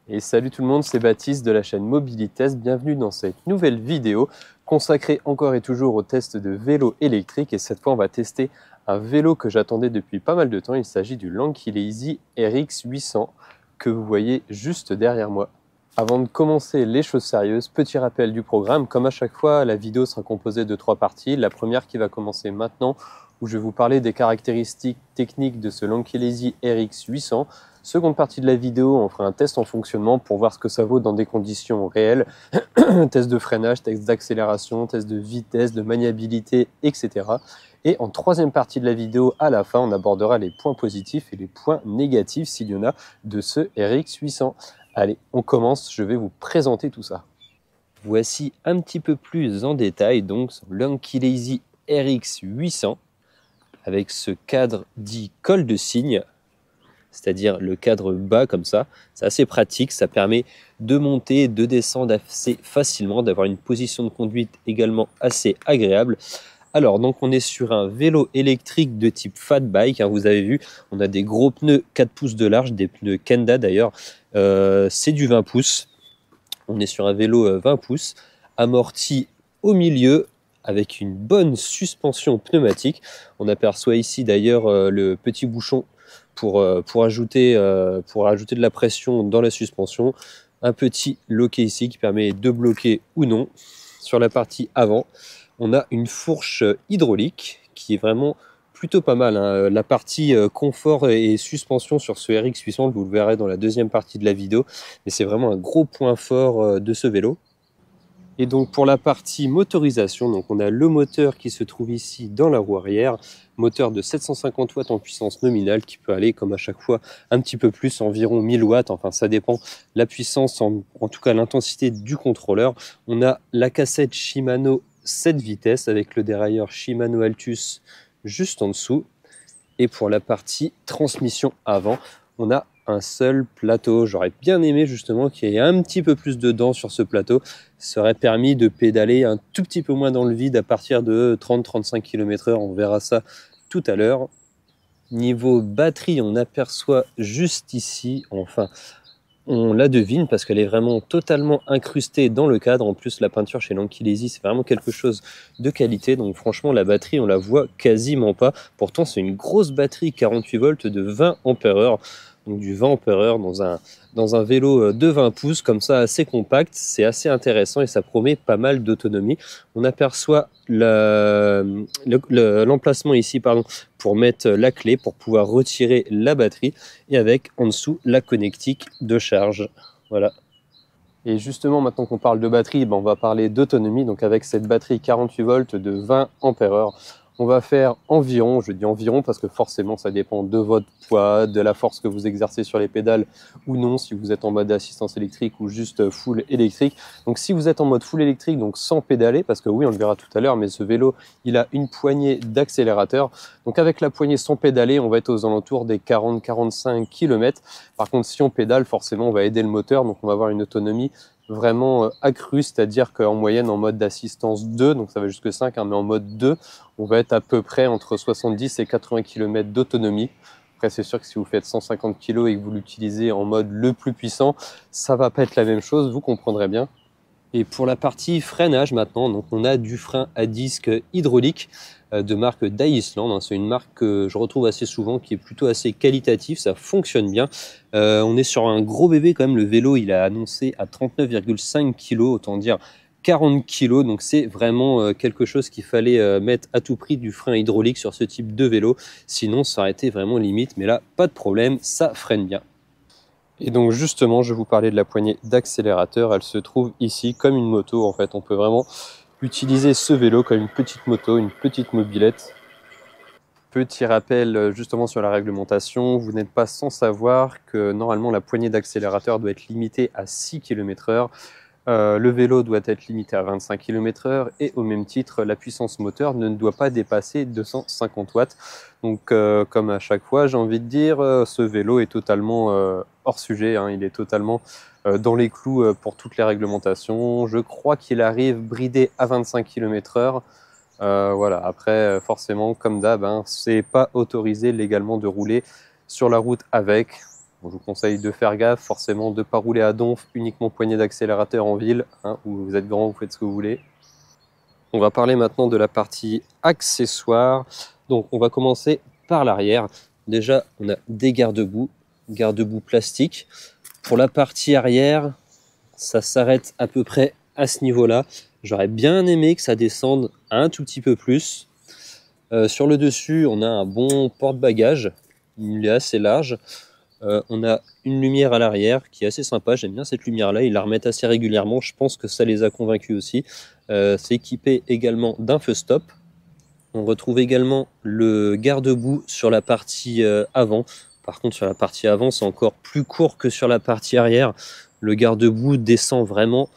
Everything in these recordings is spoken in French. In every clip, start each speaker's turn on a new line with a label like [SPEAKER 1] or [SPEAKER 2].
[SPEAKER 1] Et salut tout le monde, c'est Baptiste de la chaîne Mobilitest. Bienvenue dans cette nouvelle vidéo consacrée encore et toujours au test de vélo électrique. Et cette fois, on va tester un vélo que j'attendais depuis pas mal de temps. Il s'agit du Lanky Lazy RX 800 que vous voyez juste derrière moi. Avant de commencer les choses sérieuses, petit rappel du programme. Comme à chaque fois, la vidéo sera composée de 3 parties. La première qui va commencer maintenant, où je vais vous parler des caractéristiques techniques de ce Lanky Lazy RX 800. Seconde partie de la vidéo, on fera un test en fonctionnement pour voir ce que ça vaut dans des conditions réelles. Test de freinage, test d'accélération, test de vitesse, de maniabilité, etc. Et en troisième partie de la vidéo, à la fin, on abordera les points positifs et les points négatifs, s'il y en a, de ce RX 800. Allez, on commence, je vais vous présenter tout ça. Voici un petit peu plus en détail, donc, son Lanky Lazy RX 800, avec ce cadre dit col de cygne, c'est-à-dire le cadre bas comme ça. C'est assez pratique, ça permet de monter et de descendre assez facilement, d'avoir une position de conduite également assez agréable. Alors, donc on est sur un vélo électrique de type fat bike, hein, vous avez vu, on a des gros pneus 4 pouces de large, des pneus Kenda d'ailleurs, c'est du 20 pouces. On est sur un vélo 20 pouces, amorti au milieu, avec une bonne suspension pneumatique. On aperçoit ici d'ailleurs le petit bouchon pour ajouter de la pression dans la suspension. Un petit loquet ici qui permet de bloquer ou non. Sur la partie avant, on a une fourche hydraulique qui est vraiment plutôt pas mal, hein. La partie confort et suspension sur ce RX 800, vous le verrez dans la deuxième partie de la vidéo, mais c'est vraiment un gros point fort de ce vélo. Et donc pour la partie motorisation, donc on a le moteur qui se trouve ici dans la roue arrière, moteur de 750 watts en puissance nominale qui peut aller comme à chaque fois un petit peu plus, environ 1000 watts, enfin ça dépend la puissance, en tout cas l'intensité du contrôleur. On a la cassette Shimano 7 vitesses avec le dérailleur Shimano Altus juste en dessous. Et pour la partie transmission avant, on a un seul plateau. J'aurais bien aimé justement qu'il y ait un petit peu plus de dents sur ce plateau. Ça aurait permis de pédaler un tout petit peu moins dans le vide à partir de 30-35 km/h. On verra ça tout à l'heure. Niveau batterie, on aperçoit juste ici, enfin, on la devine parce qu'elle est vraiment totalement incrustée dans le cadre. En plus, la peinture chez Lanky Lazy, c'est vraiment quelque chose de qualité. Donc franchement, la batterie, on la voit quasiment pas. Pourtant, c'est une grosse batterie 48 volts de 20 ampères-heure. Donc du 20 ampères-heure dans un vélo de 20 pouces, comme ça, assez compact. C'est assez intéressant et ça promet pas mal d'autonomie. On aperçoit l'emplacement ici, pardon, pour mettre la clé, pour pouvoir retirer la batterie, et avec en dessous la connectique de charge. Voilà. Et justement, maintenant qu'on parle de batterie, on va parler d'autonomie. Donc avec cette batterie 48 volts de 20 ampères-heure, on va faire environ, je dis environ parce que forcément ça dépend de votre poids, de la force que vous exercez sur les pédales ou non, si vous êtes en mode assistance électrique ou juste full électrique. Donc si vous êtes en mode full électrique, donc sans pédaler, parce que oui, on le verra tout à l'heure, mais ce vélo, il a une poignée d'accélérateur. Donc avec la poignée sans pédaler, on va être aux alentours des 40-45 km. Par contre, si on pédale, forcément, on va aider le moteur, donc on va avoir une autonomie vraiment accrue, c'est-à-dire qu'en moyenne, en mode d'assistance 2, donc ça va jusque 5, hein, mais en mode 2, on va être à peu près entre 70 et 80 km d'autonomie. Après, c'est sûr que si vous faites 150 kg et que vous l'utilisez en mode le plus puissant, ça va pas être la même chose, vous comprendrez bien. Et pour la partie freinage maintenant, donc on a du frein à disque hydraulique de marque Daisland. C'est une marque que je retrouve assez souvent, qui est plutôt assez qualitative, ça fonctionne bien. On est sur un gros bébé quand même, le vélo il a annoncé à 39,5 kg, autant dire 40 kg, donc c'est vraiment quelque chose qu'il fallait mettre à tout prix, du frein hydraulique sur ce type de vélo, sinon ça aurait été vraiment limite, mais là pas de problème, ça freine bien. Et donc justement, je vais vous parler de la poignée d'accélérateur. Elle se trouve ici comme une moto. En fait, on peut vraiment utiliser ce vélo comme une petite moto, une petite mobilette. Petit rappel justement sur la réglementation, vous n'êtes pas sans savoir que normalement la poignée d'accélérateur doit être limitée à 6 km/h. Le vélo doit être limité à 25 km/h et au même titre, la puissance moteur ne doit pas dépasser 250 watts. Donc, comme à chaque fois, j'ai envie de dire, ce vélo est totalement hors sujet, hein, il est totalement dans les clous pour toutes les réglementations. Je crois qu'il arrive bridé à 25 km/h. Voilà. Après, forcément, comme d'hab, hein, c'est pas autorisé légalement de rouler sur la route avec. Bon, je vous conseille de faire gaffe, forcément de ne pas rouler à donf, uniquement poignée d'accélérateur en ville, hein, où vous êtes grand, vous faites ce que vous voulez. On va parler maintenant de la partie accessoires. Donc on va commencer par l'arrière. Déjà, on a des garde-boue plastique. Pour la partie arrière, ça s'arrête à peu près à ce niveau-là. J'aurais bien aimé que ça descende un tout petit peu plus. Sur le dessus, on a un bon porte-bagages. Il est assez large. On a une lumière à l'arrière qui est assez sympa. J'aime bien cette lumière-là. Ils la remettent assez régulièrement. Je pense que ça les a convaincus aussi. C'est équipé également d'un feu stop. On retrouve également le garde-boue sur la partie avant. Par contre, sur la partie avant, c'est encore plus court que sur la partie arrière. Le garde-boue descend vraiment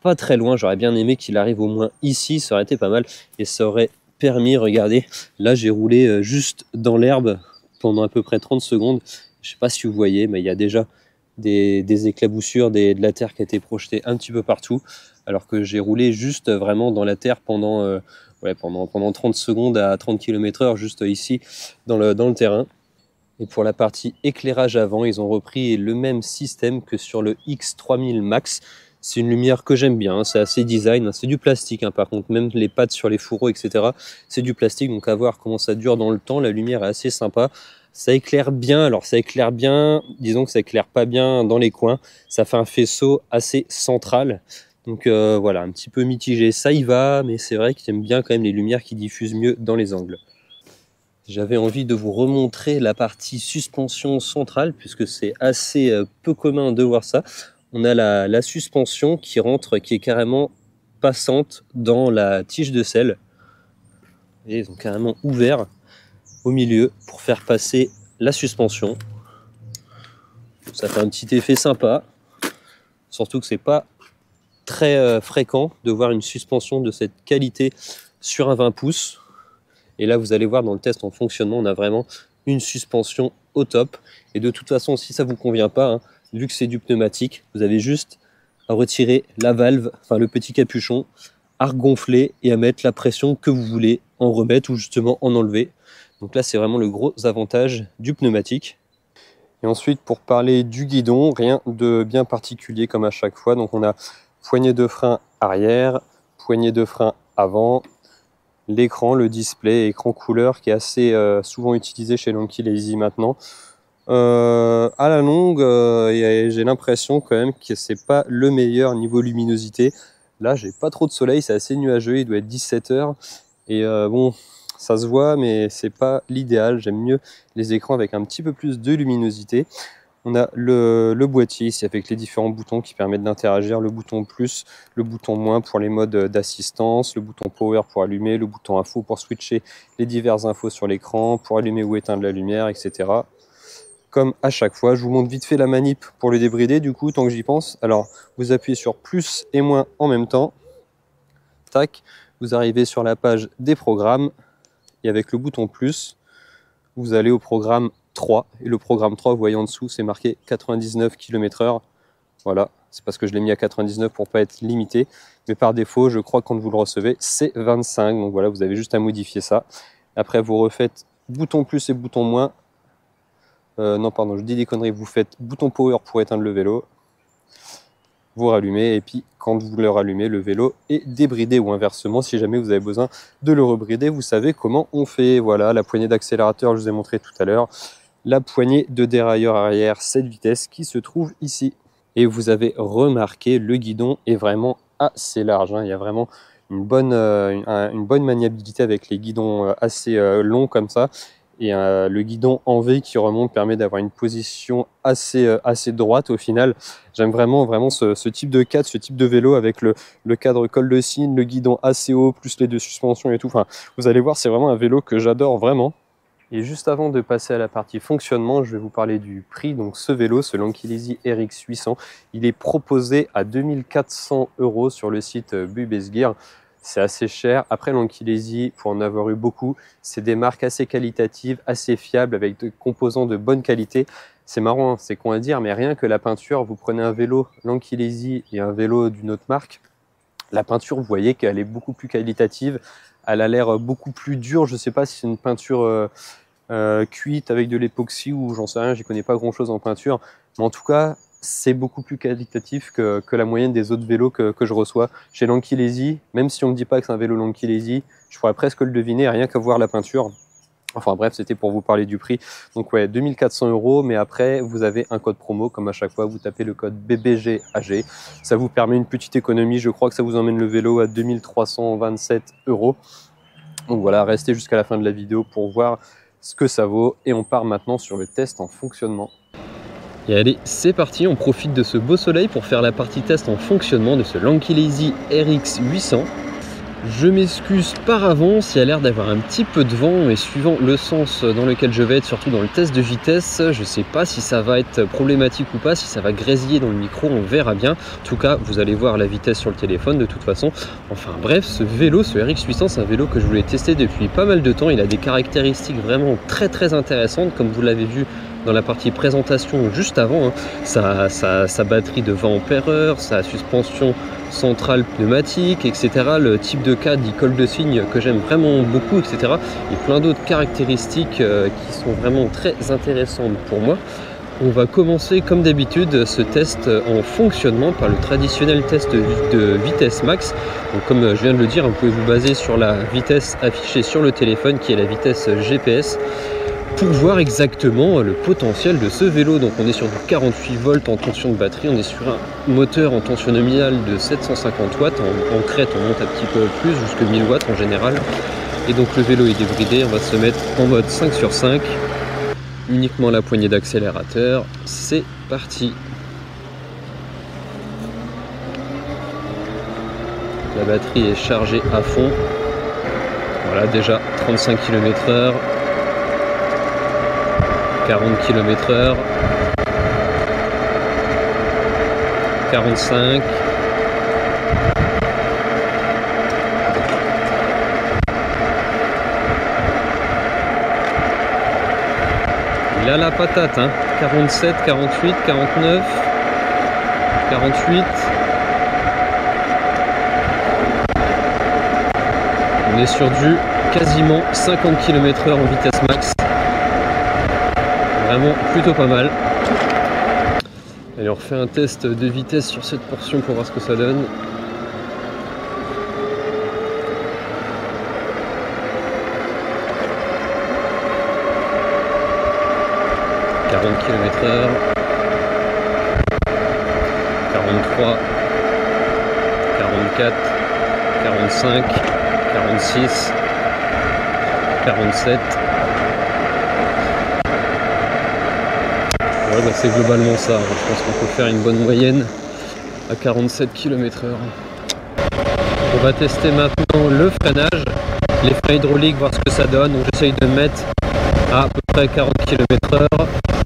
[SPEAKER 1] pas très loin. J'aurais bien aimé qu'il arrive au moins ici. Ça aurait été pas mal. Et ça aurait permis, regardez, là j'ai roulé juste dans l'herbe pendant à peu près 30 secondes. Je ne sais pas si vous voyez, mais il y a déjà des éclaboussures, de la terre qui a été projetée un petit peu partout, alors que j'ai roulé juste vraiment dans la terre pendant 30 secondes à 30 km/h, juste ici dans le terrain. Et pour la partie éclairage avant, ils ont repris le même système que sur le X3000 Max. C'est une lumière que j'aime bien, c'est assez design, c'est du plastique par contre, même les pattes sur les fourreaux, etc. C'est du plastique, donc à voir comment ça dure dans le temps. La lumière est assez sympa. Ça éclaire bien, alors ça éclaire bien, disons que ça éclaire pas bien dans les coins. Ça fait un faisceau assez central. Donc voilà, un petit peu mitigé, ça y va, mais c'est vrai que j'aime bien quand même les lumières qui diffusent mieux dans les angles. J'avais envie de vous remontrer la partie suspension centrale, puisque c'est assez peu commun de voir ça. On a la suspension qui rentre, qui est carrément passante dans la tige de selle. Et ils ont carrément ouvert au milieu pour faire passer la suspension. Ça fait un petit effet sympa, surtout que c'est pas très fréquent de voir une suspension de cette qualité sur un 20 pouces. Et là, vous allez voir dans le test en fonctionnement, on a vraiment une suspension au top. Et de toute façon, si ça ne vous convient pas, vu que c'est du pneumatique, vous avez juste à retirer la valve, enfin le petit capuchon, à regonfler et à mettre la pression que vous voulez en remettre ou justement en enlever. Donc là, c'est vraiment le gros avantage du pneumatique. Et ensuite, pour parler du guidon, rien de bien particulier comme à chaque fois. Donc on a poignée de frein arrière, poignée de frein avant, l'écran, le display, écran couleur qui est assez souvent utilisé chez Lonky Lazy maintenant. À la longue, j'ai l'impression quand même que c'est pas le meilleur niveau luminosité. Là, j'ai pas trop de soleil, c'est assez nuageux, il doit être 17 h. Et bon, ça se voit, mais c'est pas l'idéal. J'aime mieux les écrans avec un petit peu plus de luminosité. On a le boîtier ici avec les différents boutons qui permettent d'interagir, le bouton plus, le bouton moins pour les modes d'assistance, le bouton power pour allumer, le bouton info pour switcher les diverses infos sur l'écran, pour allumer ou éteindre la lumière, etc. Comme à chaque fois, je vous montre vite fait la manip pour le débrider du coup, tant que j'y pense. Alors, vous appuyez sur plus et moins en même temps. Tac, vous arrivez sur la page des programmes et avec le bouton plus, vous allez au programme 3, et le programme 3, vous voyez en dessous, c'est marqué 99 km/h. Voilà, c'est parce que je l'ai mis à 99 pour pas être limité, mais par défaut, je crois que quand vous le recevez, c'est 25. Donc voilà, vous avez juste à modifier ça. Après, vous refaites bouton plus et bouton moins. Non, pardon, je dis des conneries. Vous faites bouton power pour éteindre le vélo. Vous rallumez, et puis quand vous le rallumez, le vélo est débridé, ou inversement, si jamais vous avez besoin de le rebrider, vous savez comment on fait. Voilà, la poignée d'accélérateur, je vous ai montré tout à l'heure. La poignée de dérailleur arrière 7 vitesses qui se trouve ici. Et vous avez remarqué, le guidon est vraiment assez large. Il y a vraiment une bonne maniabilité avec les guidons assez longs comme ça. Et le guidon en V qui remonte permet d'avoir une position assez droite au final. J'aime vraiment ce type de cadre, ce type de vélo avec le cadre col de cygne, le guidon assez haut, plus les deux suspensions et tout. Enfin, vous allez voir, c'est vraiment un vélo que j'adore vraiment. Et juste avant de passer à la partie fonctionnement, je vais vous parler du prix. Donc ce vélo, ce Lonky Lazy RX 800, il est proposé à 2400 € sur le site Bubesgear. C'est assez cher. Après, Lonky Lazy, pour en avoir eu beaucoup, c'est des marques assez qualitatives, assez fiables, avec des composants de bonne qualité. C'est marrant, c'est con à dire, mais rien que la peinture, vous prenez un vélo Lonky Lazy et un vélo d'une autre marque, la peinture, vous voyez qu'elle est beaucoup plus qualitative. Elle a l'air beaucoup plus dure. Je ne sais pas si c'est une peinture cuite avec de l'époxy ou j'en sais rien, j'y connais pas grand chose en peinture, mais en tout cas c'est beaucoup plus qualitatif que la moyenne des autres vélos que je reçois chez Lanky-Lazy. Même si on ne me dit pas que c'est un vélo Lanky-Lazy, je pourrais presque le deviner rien qu'à voir la peinture. Enfin bref, c'était pour vous parler du prix. Donc ouais, 2400 €, mais après vous avez un code promo, comme à chaque fois, vous tapez le code BBGAG. Ça vous permet une petite économie, je crois que ça vous emmène le vélo à 2327 €. Donc voilà, restez jusqu'à la fin de la vidéo pour voir ce que ça vaut. Et on part maintenant sur le test en fonctionnement. Et allez, c'est parti, on profite de ce beau soleil pour faire la partie test en fonctionnement de ce Lanky-Lazy RX 800. Je m'excuse par avance, il y a l'air d'avoir un petit peu de vent, mais suivant le sens dans lequel je vais être, surtout dans le test de vitesse, je ne sais pas si ça va être problématique ou pas, si ça va grésiller dans le micro, on verra bien. En tout cas, vous allez voir la vitesse sur le téléphone de toute façon. Enfin bref, ce vélo, ce RX 800, c'est un vélo que je voulais tester depuis pas mal de temps. Il a des caractéristiques vraiment très intéressantes, comme vous l'avez vu dans la partie présentation juste avant, hein. Sa batterie de 20 ampères-heure, sa suspension centrale pneumatique, etc. Le type de cadre, colle de cygne que j'aime vraiment beaucoup, etc. Et plein d'autres caractéristiques qui sont vraiment très intéressantes pour moi. On va commencer comme d'habitude ce test en fonctionnement par le traditionnel test de vitesse max. Donc, comme je viens de le dire, vous pouvez vous baser sur la vitesse affichée sur le téléphone qui est la vitesse GPS, pour voir exactement le potentiel de ce vélo. Donc on est sur du 48 volts en tension de batterie, on est sur un moteur en tension nominale de 750 watts, en crête on monte un petit peu plus, jusque 1000 watts en général. Et donc le vélo est débridé, on va se mettre en mode 5/5, uniquement la poignée d'accélérateur, c'est parti. La batterie est chargée à fond, voilà déjà 35 km/h. 40 km/h, 45, il a la patate, hein. 47, 48, 49, 48. On est sur du quasiment 50 km/h en vitesse max. Vraiment plutôt pas mal. Allez, on refait un test de vitesse sur cette portion pour voir ce que ça donne. « 40 km/h, 43, 44, 45, 46, 47. Ouais, bah c'est globalement ça, je pense qu'on peut faire une bonne moyenne à 47 km/h. On va tester maintenant le freinage, les freins hydrauliques, voir ce que ça donne. Donc j'essaye de mettre à peu près 40 km/h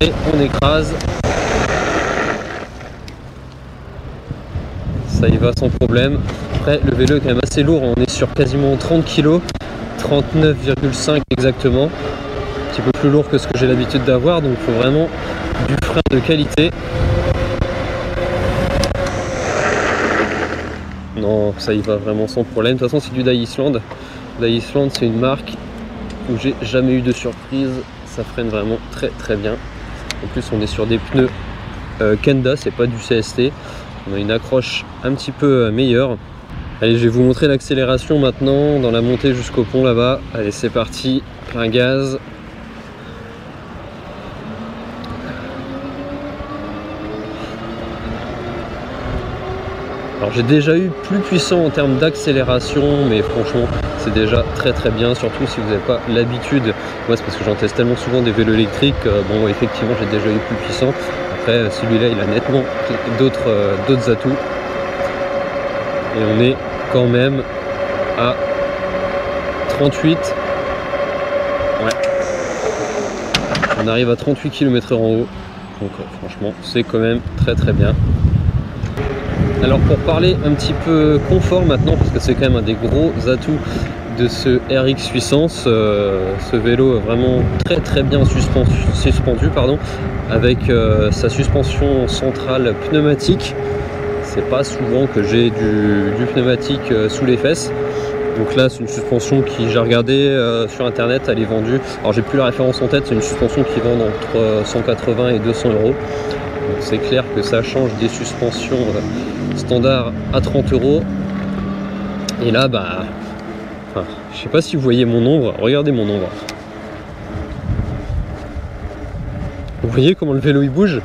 [SPEAKER 1] et on écrase. Ça y va sans problème. Après le vélo est quand même assez lourd, on est sur quasiment 30 kg, 39,5 exactement. Un petit peu plus lourd que ce que j'ai l'habitude d'avoir, donc il faut vraiment du frein de qualité. Non, ça y va vraiment sans problème. De toute façon, c'est du Dye-Island. Dye-Island, c'est une marque où j'ai jamais eu de surprise. Ça freine vraiment très bien. En plus, on est sur des pneus Kenda, c'est pas du CST. On a une accroche un petit peu meilleure. Allez, je vais vous montrer l'accélération maintenant dans la montée jusqu'au pont là-bas. Allez, c'est parti, plein gaz. Alors j'ai déjà eu plus puissant en termes d'accélération, mais franchement c'est déjà très bien, surtout si vous n'avez pas l'habitude. Moi c'est parce que j'en teste tellement souvent des vélos électriques, bon effectivement j'ai déjà eu plus puissant. Après celui-là il a nettement d'autres atouts. Et on est quand même à 38. Ouais. On arrive à 38 km/h en haut. Donc franchement c'est quand même très bien. Alors pour parler un petit peu confort maintenant, parce que c'est quand même un des gros atouts de ce RX 800, ce vélo vraiment très bien suspendu pardon, avec sa suspension centrale pneumatique. C'est pas souvent que j'ai du pneumatique sous les fesses. Donc là c'est une suspension qui, j'ai regardé sur internet, elle est vendue, alors j'ai plus la référence en tête, c'est une suspension qui vend entre 180 et 200 euros. Donc c'est clair que ça change des suspensions standards à 30 euros. Et là bah, enfin, je sais pas si vous voyez mon ombre, regardez mon ombre. Vous voyez comment le vélo il bouge?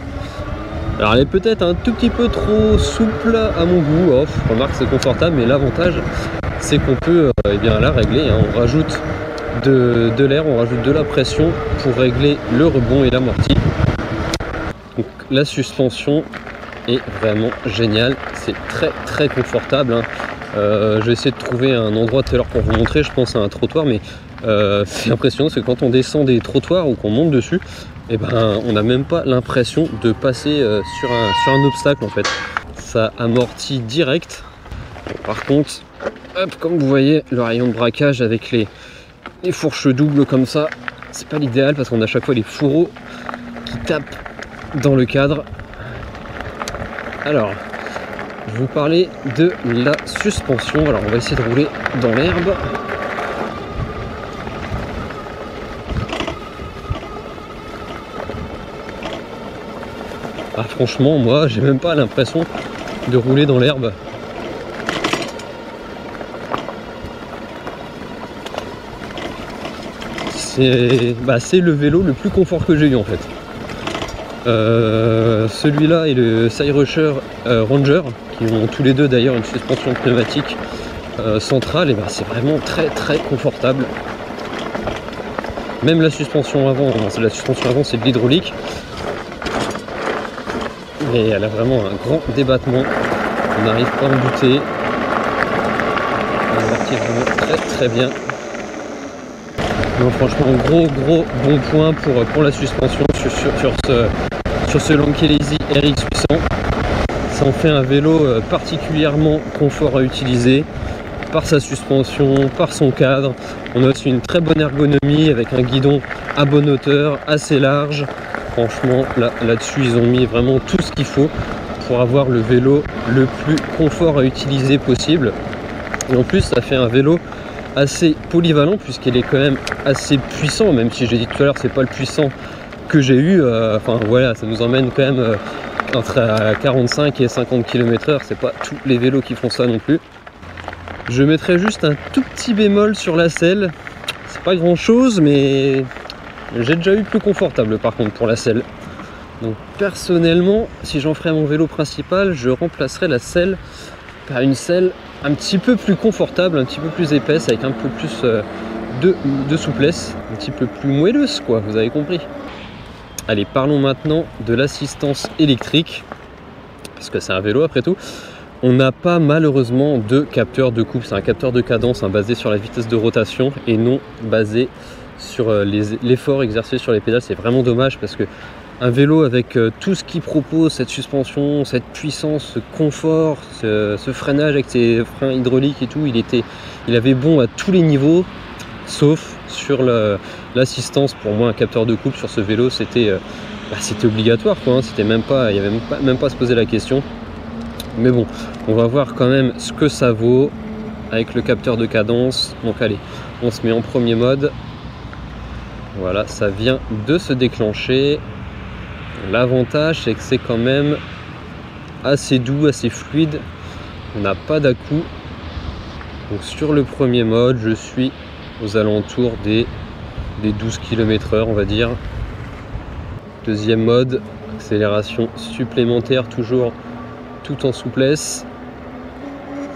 [SPEAKER 1] Alors elle est peut-être un tout petit peu trop souple à mon goût, oh, remarque c'est confortable, mais l'avantage c'est qu'on peut eh bien, la régler, hein. On rajoute de l'air, on rajoute de la pression pour régler le rebond et l'amorti. Donc la suspension est vraiment géniale, c'est très confortable, hein. Je vais essayer de trouver un endroit tout à l'heure pour vous montrer, je pense à un trottoir, mais c'est impressionnant, c'est que quand on descend des trottoirs ou qu'on monte dessus, et ben, on n'a même pas l'impression de passer sur un obstacle en fait. Ça amortit direct. Bon, par contre, hop, comme vous voyez, le rayon de braquage avec les fourches doubles comme ça, c'est pas l'idéal parce qu'on a à chaque fois les fourreaux qui tapent dans le cadre. Alors, je vais vous parler de la suspension. Alors, on va essayer de rouler dans l'herbe. Ah, franchement, moi, j'ai même pas l'impression de rouler dans l'herbe. C'est le vélo le plus confort que j'ai eu en fait. Celui-là et le Cyrusher Ranger, qui ont tous les deux d'ailleurs une suspension pneumatique centrale, et ben c'est vraiment très confortable. Même la suspension avant, c'est de l'hydraulique. Mais elle a vraiment un grand débattement, on n'arrive pas à en buter. On amortit vraiment très bien. Non, franchement, gros bon point pour la suspension sur ce Lankelesi RX800. Ça en fait un vélo particulièrement confort à utiliser par sa suspension, par son cadre. On a aussi une très bonne ergonomie avec un guidon à bonne hauteur, assez large. Franchement, là-dessus, ils ont mis vraiment tout ce qu'il faut pour avoir le vélo le plus confort à utiliser possible. Et en plus, ça fait un vélo assez polyvalent puisqu'il est quand même assez puissant, même si j'ai dit tout à l'heure, c'est pas le puissant que j'ai eu. Enfin voilà, ça nous emmène quand même entre 45 et 50 km/h. C'est pas tous les vélos qui font ça non plus. Je mettrai juste un tout petit bémol sur la selle. C'est pas grand chose, mais j'ai déjà eu plus confortable par contre pour la selle. Donc personnellement, si j'en ferais mon vélo principal, je remplacerais la selle par une selle un petit peu plus confortable, un petit peu plus épaisse, avec un peu plus de souplesse, un petit peu plus moelleuse quoi, vous avez compris. Allez, parlons maintenant de l'assistance électrique, parce que c'est un vélo après tout. On n'a pas malheureusement de capteur de coupe, c'est un capteur de cadence basé sur la vitesse de rotation et non basé sur l'effort exercé sur les pédales. C'est vraiment dommage parce que un vélo avec tout ce qu'il propose, cette suspension, cette puissance, ce confort, ce freinage avec ses freins hydrauliques et tout, il avait bon à tous les niveaux, sauf sur l'assistance. Pour moi, un capteur de coupe sur ce vélo, c'était obligatoire quoi, hein. C'était même pas, il n'y avait même pas à se poser la question. Mais bon, on va voir quand même ce que ça vaut avec le capteur de cadence. Donc allez, on se met en premier mode. Voilà, ça vient de se déclencher. L'avantage, c'est que c'est quand même assez doux, assez fluide. On n'a pas d'à-coups. Donc sur le premier mode, je suis aux alentours des 12 km/h, on va dire. Deuxième mode, accélération supplémentaire, toujours tout en souplesse.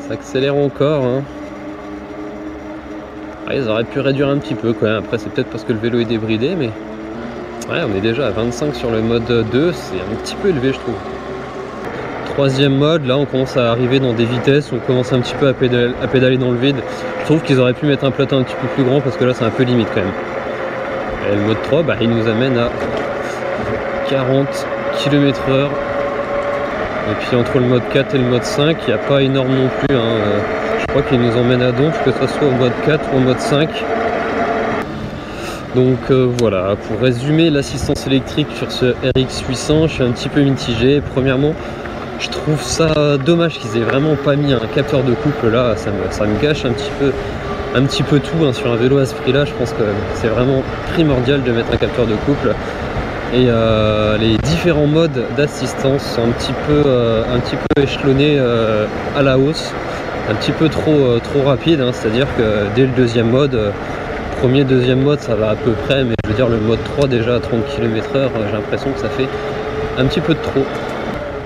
[SPEAKER 1] Ça accélère encore, hein. Ah, ils auraient pu réduire un petit peu quand même. Après, c'est peut-être parce que le vélo est débridé, mais ouais, on est déjà à 25 sur le mode 2, c'est un petit peu élevé je trouve. Troisième mode, là on commence à arriver dans des vitesses, on commence un petit peu à pédaler dans le vide. Je trouve qu'ils auraient pu mettre un plateau un petit peu plus grand parce que là c'est un peu limite quand même. Et le mode 3, il nous amène à 40 km/h. Et puis entre le mode 4 et le mode 5, il n'y a pas énorme non plus, hein. Je crois qu'il nous emmène à donf, que ce soit au mode 4 ou au mode 5. Donc voilà, pour résumer l'assistance électrique sur ce RX800, je suis un petit peu mitigé. Premièrement, je trouve ça dommage qu'ils aient vraiment pas mis un capteur de couple là, ça me gâche un petit peu un petit peu tout hein, sur un vélo à ce prix là. Je pense que c'est vraiment primordial de mettre un capteur de couple. Et les différents modes d'assistance sont un petit peu échelonnés à la hausse, un petit peu trop rapide hein, c'est à dire que dès le deuxième mode, premier, deuxième mode ça va à peu près, mais je veux dire le mode 3 déjà à 30 km/h, j'ai l'impression que ça fait un petit peu de trop.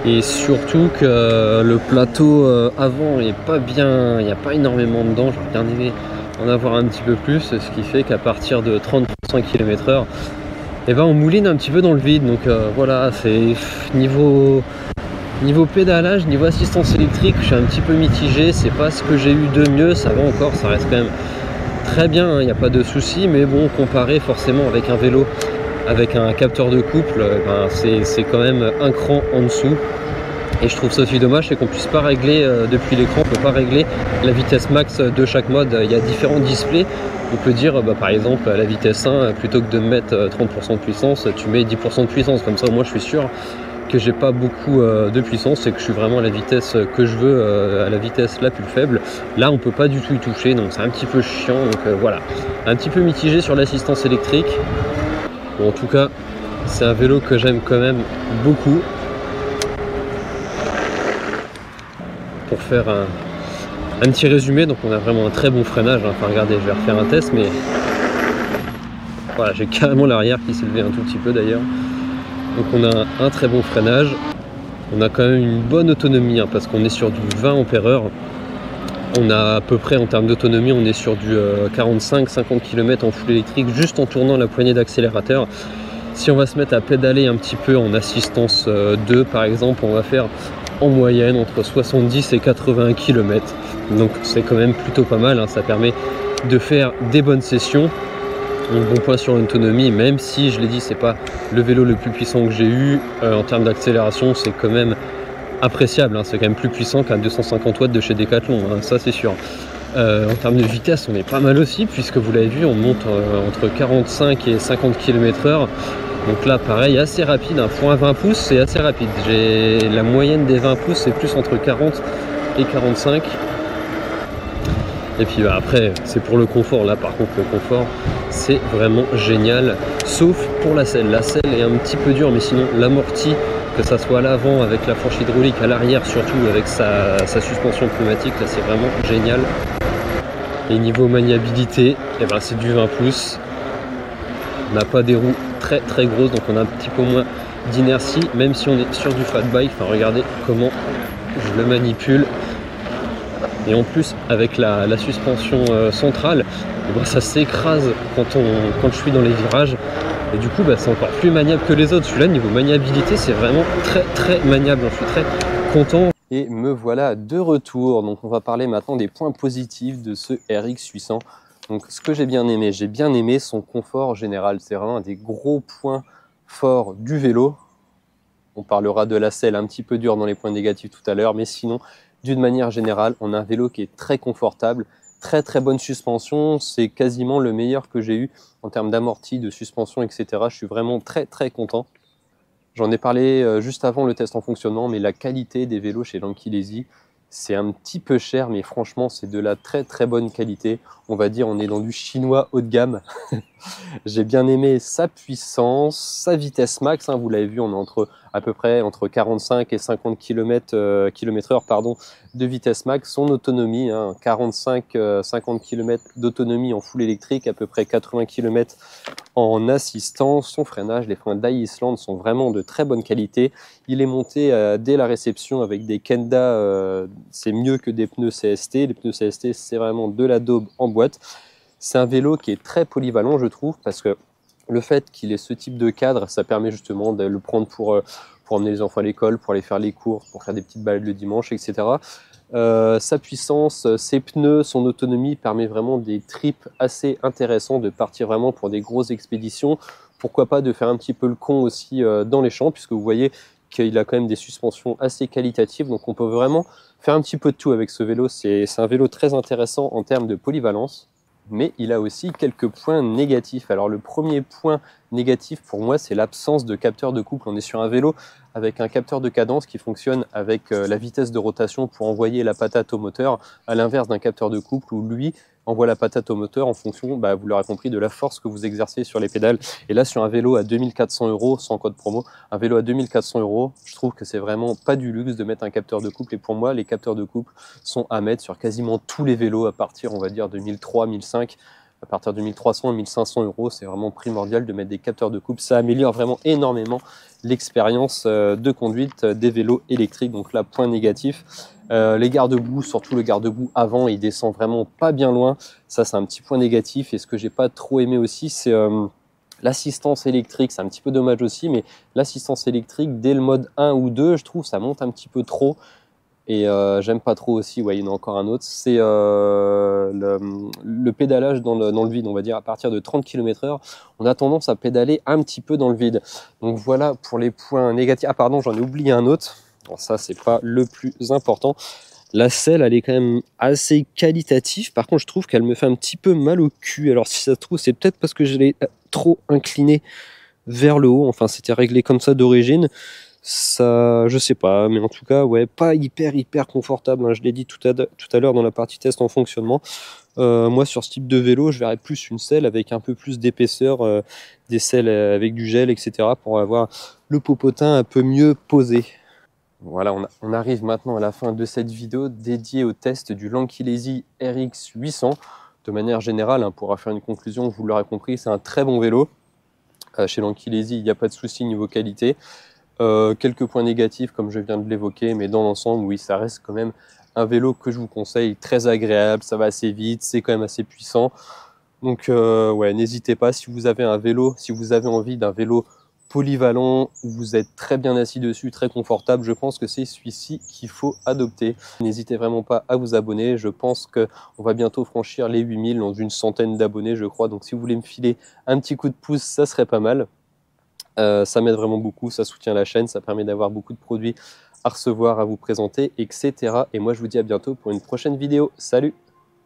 [SPEAKER 1] Et surtout que le plateau avant est pas bien, il n'y a pas énormément dedans, j'aurais bien aimé en avoir un petit peu plus, ce qui fait qu'à partir de 30 km/h, et ben on mouline un petit peu dans le vide. Donc voilà, c'est niveau pédalage, niveau assistance électrique, je suis un petit peu mitigé, c'est pas ce que j'ai eu de mieux, ça va encore, ça reste quand même très bien, il n'y a pas de souci, mais bon, comparé forcément avec un vélo avec un capteur de couple, ben c'est quand même un cran en dessous. Et je trouve ça aussi dommage, c'est qu'on puisse pas régler depuis l'écran, on peut pas régler la vitesse max de chaque mode. Il y a différents displays. On peut dire par exemple à la vitesse 1, plutôt que de mettre 30% de puissance, tu mets 10% de puissance. Comme ça moi je suis sûr que j'ai pas beaucoup de puissance et que je suis vraiment à la vitesse que je veux, à la vitesse la plus faible. Là on peut pas du tout y toucher, donc c'est un petit peu chiant. Donc voilà, un petit peu mitigé sur l'assistance électrique. Bon, en tout cas c'est un vélo que j'aime quand même beaucoup. Pour faire un petit résumé, donc on a vraiment un très bon freinage. Enfin regardez, je vais refaire un test, mais voilà, j'ai carrément l'arrière qui s'est levé un tout petit peu d'ailleurs. Donc on a un très bon freinage, on a quand même une bonne autonomie hein, parce qu'on est sur du 20 ampères-heure. On a à peu près en termes d'autonomie, on est sur du 45-50 km en full électrique juste en tournant la poignée d'accélérateur. Si on va se mettre à pédaler un petit peu en assistance 2 par exemple, on va faire en moyenne entre 70 et 80 km. Donc c'est quand même plutôt pas mal, hein. Ça permet de faire des bonnes sessions. Donc bon point sur l'autonomie, même si je l'ai dit, c'est pas le vélo le plus puissant que j'ai eu en termes d'accélération, c'est quand même appréciable, hein. C'est quand même plus puissant qu'un 250 watts de chez Decathlon, hein, ça c'est sûr. En termes de vitesse, on est pas mal aussi, puisque vous l'avez vu, on monte entre 45 et 50 km/h. Donc là pareil, assez rapide, hein. Pour un 20 pouces c'est assez rapide. La moyenne des 20 pouces c'est plus entre 40 et 45. Et puis après c'est pour le confort, là par contre le confort c'est vraiment génial. Sauf pour la selle. La selle est un petit peu dure, mais sinon l'amorti, que ça soit à l'avant avec la fourche hydraulique, à l'arrière surtout avec sa suspension pneumatique, là c'est vraiment génial. Et niveau maniabilité, c'est du 20 pouces. On n'a pas des roues très grosses, donc on a un petit peu moins d'inertie, même si on est sur du fat bike. Enfin regardez comment je le manipule. Et en plus avec la suspension centrale, ça s'écrase quand je suis dans les virages. Et du coup c'est encore plus maniable que les autres. Celui-là niveau maniabilité c'est vraiment très maniable, j'en suis très content. Et me voilà de retour. Donc on va parler maintenant des points positifs de ce RX 800. Donc ce que j'ai bien aimé son confort général. C'est vraiment un des gros points forts du vélo. On parlera de la selle un petit peu dure dans les points négatifs tout à l'heure, mais sinon, d'une manière générale, on a un vélo qui est très confortable, très bonne suspension. C'est quasiment le meilleur que j'ai eu en termes d'amorti, de suspension, etc. Je suis vraiment très content. J'en ai parlé juste avant le test en fonctionnement, mais la qualité des vélos chez Lanky-Lazy, c'est un petit peu cher, mais franchement, c'est de la très bonne qualité. On va dire, on est dans du chinois haut de gamme. J'ai bien aimé sa puissance, sa vitesse max. Hein, vous l'avez vu, on est à peu près entre 45 et 50 km/h de vitesse max. Son autonomie, 45-50 km d'autonomie en full électrique, à peu près 80 km en assistance. Son freinage, les freins d'Island sont vraiment de très bonne qualité. Il est monté dès la réception avec des Kenda, c'est mieux que des pneus CST. Les pneus CST, c'est vraiment de la daube en boîte. C'est un vélo qui est très polyvalent, je trouve, parce que le fait qu'il ait ce type de cadre, ça permet justement de le prendre pour emmener les enfants à l'école, pour aller faire les courses, pour faire des petites balades le dimanche, etc. Sa puissance, ses pneus, son autonomie permet vraiment des trips assez intéressants, de partir vraiment pour des grosses expéditions. Pourquoi pas de faire un petit peu le con aussi dans les champs, puisque vous voyez qu'il a quand même des suspensions assez qualitatives. Donc on peut vraiment faire un petit peu de tout avec ce vélo. C'est un vélo très intéressant en termes de polyvalence. Mais il a aussi quelques points négatifs. Alors le premier point négatif pour moi, c'est l'absence de capteur de couple. On est sur un vélo avec un capteur de cadence qui fonctionne avec la vitesse de rotation pour envoyer la patate au moteur, à l'inverse d'un capteur de couple où lui envoie la patate au moteur en fonction, vous l'aurez compris, de la force que vous exercez sur les pédales. Et là, sur un vélo à 2400 €, sans code promo, un vélo à 2400 €, je trouve que c'est vraiment pas du luxe de mettre un capteur de couple. Et pour moi, les capteurs de couple sont à mettre sur quasiment tous les vélos à partir, on va dire, de 1003, 1005. À partir de 1300 à 1500 €, c'est vraiment primordial de mettre des capteurs de couple. Ça améliore vraiment énormément l'expérience de conduite des vélos électriques. Donc là, point négatif. Les garde-boue, surtout le garde-boue avant, il descend vraiment pas bien loin. Ça, c'est un petit point négatif. Et ce que j'ai pas trop aimé aussi, c'est l'assistance électrique. C'est un petit peu dommage aussi, mais l'assistance électrique, dès le mode 1 ou 2, je trouve ça monte un petit peu trop. Et j'aime pas trop aussi, ouais, il y en a encore un autre, c'est le pédalage dans le vide, on va dire à partir de 30 km/h, on a tendance à pédaler un petit peu dans le vide. Donc voilà pour les points négatifs. Ah pardon, j'en ai oublié un autre. Bon, ça, c'est pas le plus important. La selle, elle est quand même assez qualitative. Par contre, je trouve qu'elle me fait un petit peu mal au cul. Alors si ça se trouve, c'est peut-être parce que je l'ai trop incliné vers le haut. Enfin, c'était réglé comme ça d'origine. Ça, je sais pas, mais en tout cas, ouais, pas hyper confortable, hein. Je l'ai dit tout à l'heure dans la partie test en fonctionnement. Moi, sur ce type de vélo, je verrais plus une selle avec un peu plus d'épaisseur, des selles avec du gel, etc. pour avoir le popotin un peu mieux posé. Voilà, on arrive maintenant à la fin de cette vidéo dédiée au test du Lanky RX 800. De manière générale, on pourra faire une conclusion, vous l'aurez compris, c'est un très bon vélo. Chez Lanky, il n'y a pas de souci niveau qualité. Quelques points négatifs comme je viens de l'évoquer, mais dans l'ensemble, oui, ça reste quand même un vélo que je vous conseille, très agréable, ça va assez vite, c'est quand même assez puissant. Donc ouais, n'hésitez pas, si vous avez un vélo, si vous avez envie d'un vélo polyvalent, où vous êtes très bien assis dessus, très confortable, je pense que c'est celui-ci qu'il faut adopter. N'hésitez vraiment pas à vous abonner, je pense qu'on va bientôt franchir les 8000 dans une centaine d'abonnés, je crois, donc si vous voulez me filer un petit coup de pouce, ça serait pas mal. Ça m'aide vraiment beaucoup, ça soutient la chaîne, ça permet d'avoir beaucoup de produits à recevoir, à vous présenter, etc. Et moi, je vous dis à bientôt pour une prochaine vidéo. Salut!